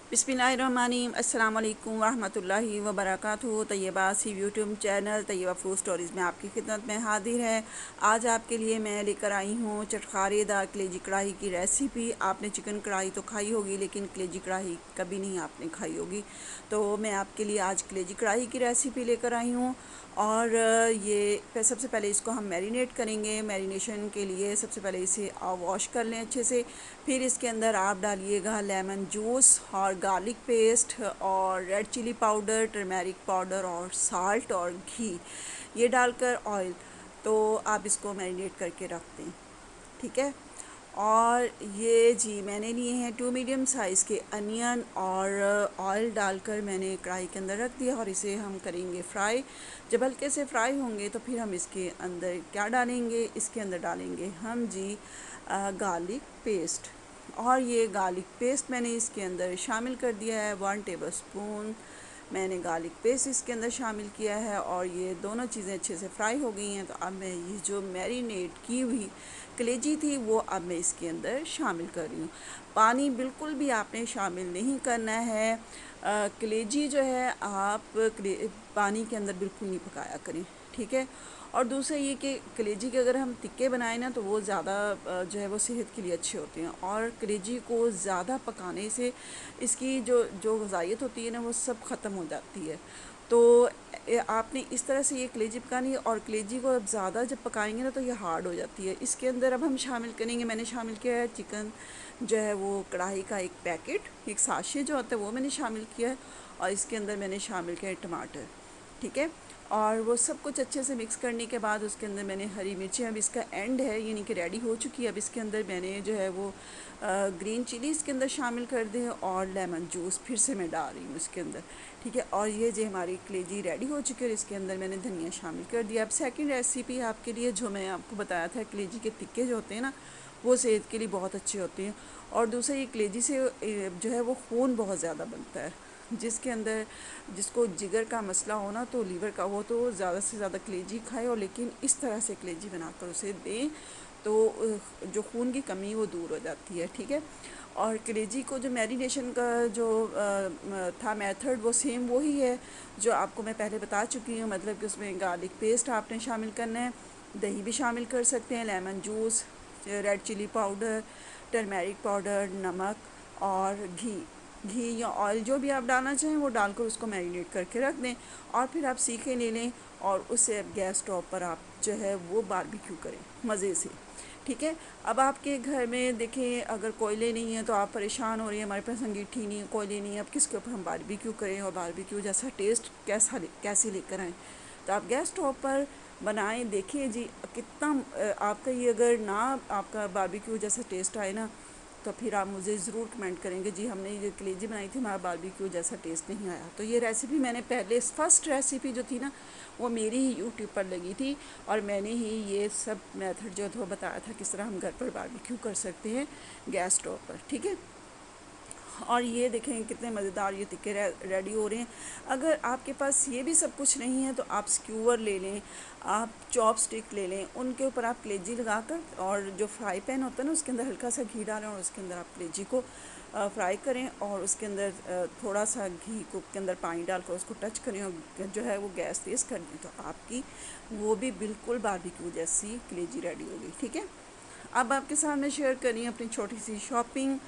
बिस्मिल्लाहिर्रहमानिर्रहीम अस्सलाम वालेकुम रहमतुल्लाहि व बरकातुहू। तैयबा सी YouTube channel Tayyaba food stories में आपकी खिदमत में हाजिर है। आज आपके लिए मैं लेकर आई हूँ चटखारेदार कलेजी कढ़ाई की रेसिपी। आपने चिकन कढ़ाई तो खाई होगी, लेकिन कलेजी कढ़ाई कभी नहीं आपने खाई होगी। तो मैं आपके लिए आज कलेजी कढ़ाई की रेसिपी लेकर आई हूँ। और ये सबसे पहले इसको हम मैरिनेट करेंगे। मैरिनेशन के लिए सबसे पहले इसे वॉश कर लें अच्छे से। फिर इसके अंदर आप डालिएगा लेमन जूस और गार्लिक पेस्ट और red chilli powder, turmeric powder और साल्ट और घी, ये डालकर ऑयल। तो आप इसको मैरिनेट करके रख दें, ठीक है। और ये जी मैंने लिए हैं 2 मीडियम साइज़ के अनियन और ऑयल डालकर मैंने कढ़ाई के अंदर रख दिया और इसे हम करेंगे फ्राई। जब हल्के से फ्राई होंगे तो फिर हम इसके अंदर क्या डालेंगे, इसके अंदर डालेंगे हम जी गार्लिक पेस्ट। और ये गार्लिक पेस्ट मैंने इसके अंदर शामिल कर दिया है। 1 टेबलस्पून मैंने गार्लिक पेस्ट इसके अंदर शामिल किया है। और ये दोनों चीज़ें अच्छे से फ्राई हो गई हैं। तो अब मैं ये जो मैरिनेट की हुई कलेजी थी वो अब मैं इसके अंदर शामिल कर रही हूँ। पानी बिल्कुल भी आपने शामिल नहीं करना है। कलेजी जो है आप पानी के अंदर बिल्कुल नहीं पकाया करें, ठीक है। और दूसरा ये कि कलेजी के अगर हम टिक्के बनाएं ना तो वो ज़्यादा जो है वो सेहत के लिए अच्छे होते हैं। और कलेजी को ज़्यादा पकाने से इसकी जो जो ग़िज़ाइयत होती है ना वो सब ख़त्म हो जाती है। तो आपने इस तरह से ये कलेजी पकानी है। और कलेजी को अब ज़्यादा जब पकाएंगे ना तो ये हार्ड हो जाती है। इसके अंदर अब हम शामिल करेंगे, मैंने शामिल किया है चिकन जो है वो कढ़ाई का एक पैकेट, एक साशे जो होता है वो मैंने शामिल किया है। और इसके अंदर मैंने शामिल किया है टमाटर, ठीक है। और वो सब कुछ अच्छे से मिक्स करने के बाद उसके अंदर मैंने हरी मिर्चें, अब इसका एंड है यानी कि रेडी हो चुकी है। अब इसके अंदर मैंने जो है वो ग्रीन चिली इसके अंदर शामिल कर दें और लेमन जूस फिर से मैं डाल रही हूँ इसके अंदर, ठीक है। और ये जो हमारी कलेजी रेडी हो चुकी है, इसके अंदर मैंने धनिया शामिल कर दिया। अब सेकंड रेसिपी आपके लिए जो मैं आपको बताया था, कलेजी के टिक्के जो होते हैं ना वो सेहत के लिए बहुत अच्छे होते हैं। और दूसरा ये कलेजी से जो है वो खून बहुत ज़्यादा बनता है। जिसके अंदर जिसको जिगर का मसला हो ना, तो लीवर का, वो तो ज़्यादा से ज़्यादा कलेजी खाए। और लेकिन इस तरह से कलेजी बनाकर उसे दें तो जो खून की कमी वो दूर हो जाती है, ठीक है। और कलेजी को जो मैरिनेशन का जो था मेथड वो सेम वही है जो आपको मैं पहले बता चुकी हूँ। मतलब कि उसमें गार्लिक पेस्ट आपने शामिल करना है, दही भी शामिल कर सकते हैं, lemon juice, red chilli powder, turmeric powder, नमक और घी या ऑयल जो भी आप डालना चाहें वो डालकर उसको मैरिनेट करके रख दें। और फिर आप सीखे ले लें और उसे गैस स्टोव पर आप जो है वो बारबेक्यू करें मज़े से, ठीक है। अब आपके घर में देखें अगर कोयले नहीं है तो आप परेशान हो रही हैं, हमारे पास अंगीठी नहीं है, कोयले नहीं है, अब किसके ऊपर हम बारबेक्यू करें और बारबेक्यू जैसा टेस्ट कैसे लेकर आएँ। तो आप गैस स्टोव पर बनाएं, देखिए जी कितना आपका ये अगर ना आपका बारबेक्यू जैसा टेस्ट आए ना तो फिर आप मुझे ज़रूर कमेंट करेंगे जी हमने ये कलेजी बनाई थी, हमारा बारबेक्यू जैसा टेस्ट नहीं आया। तो ये रेसिपी मैंने पहले फर्स्ट रेसिपी जो थी ना वो मेरी ही यूट्यूब पर लगी थी और मैंने ही ये सब मेथड जो था वो बताया था किस तरह हम घर पर बारबेक्यू कर सकते हैं गैस स्टोव पर, ठीक है। और ये देखें कितने मज़ेदार ये टिक्के रेडी हो रहे हैं। अगर आपके पास ये भी सब कुछ नहीं है तो आप स्क्यूअर ले लें, आप चॉप स्टिक ले लें, उनके ऊपर आप कलेजी लगाकर और जो फ्राई पैन होता है ना उसके अंदर हल्का सा घी डालें और उसके अंदर आप कलेजी को फ्राई करें और उसके अंदर थोड़ा सा घी को के अंदर पानी डालकर उसको टच करें और जो है वो गैस तेज़ कर दें तो आपकी वो भी बिल्कुल बारबेक्यू जैसी कलेजी रेडी होगी, ठीक है। अब आपके सामने शेयर करी अपनी छोटी सी शॉपिंग।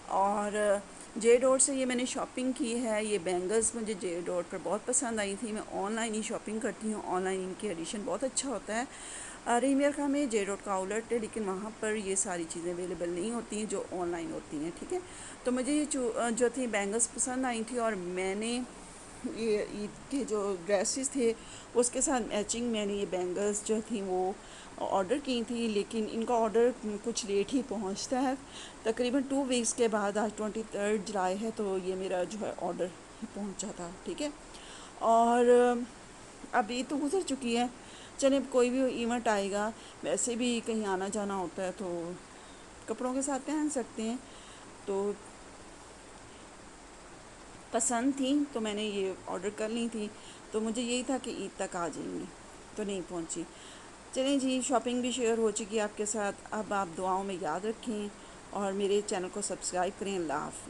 और जे डॉट से ये मैंने शॉपिंग की है। ये बैंगल्स मुझे जे डॉट पर बहुत पसंद आई थी। मैं ऑनलाइन ही शॉपिंग करती हूँ, ऑनलाइन इनकी एडिशन बहुत अच्छा होता है। रीमियर खां में जे डॉट का आउटलेट है, लेकिन वहाँ पर ये सारी चीज़ें अवेलेबल नहीं होती हैं जो ऑनलाइन होती हैं, ठीक है। तो मुझे ये जो थी बैंगल्स पसंद आई थी और मैंने ये ईद के जो ड्रेसेस थे उसके साथ मैचिंग मैंने ये बैंगल्स जो थी वो ऑर्डर की थी। लेकिन इनका ऑर्डर कुछ लेट ही पहुंचता है, तकरीबन 2 वीक्स के बाद। आज 23 जुलाई है तो ये मेरा जो है ऑर्डर पहुंचा था, ठीक है। और अब ईद तो गुजर चुकी है, चले अब कोई भी इवेंट आएगा, वैसे भी कहीं आना जाना होता है तो कपड़ों के साथ पहन सकते हैं। तो पसंद थी तो मैंने ये ऑर्डर कर ली थी। तो मुझे यही था कि ईद तक आ जाएंगी, तो नहीं पहुंची। चलें जी, शॉपिंग भी शेयर हो चुकी है आपके साथ। अब आप दुआओं में याद रखें और मेरे चैनल को सब्सक्राइब करें। अल्लाह हाफ़िज़।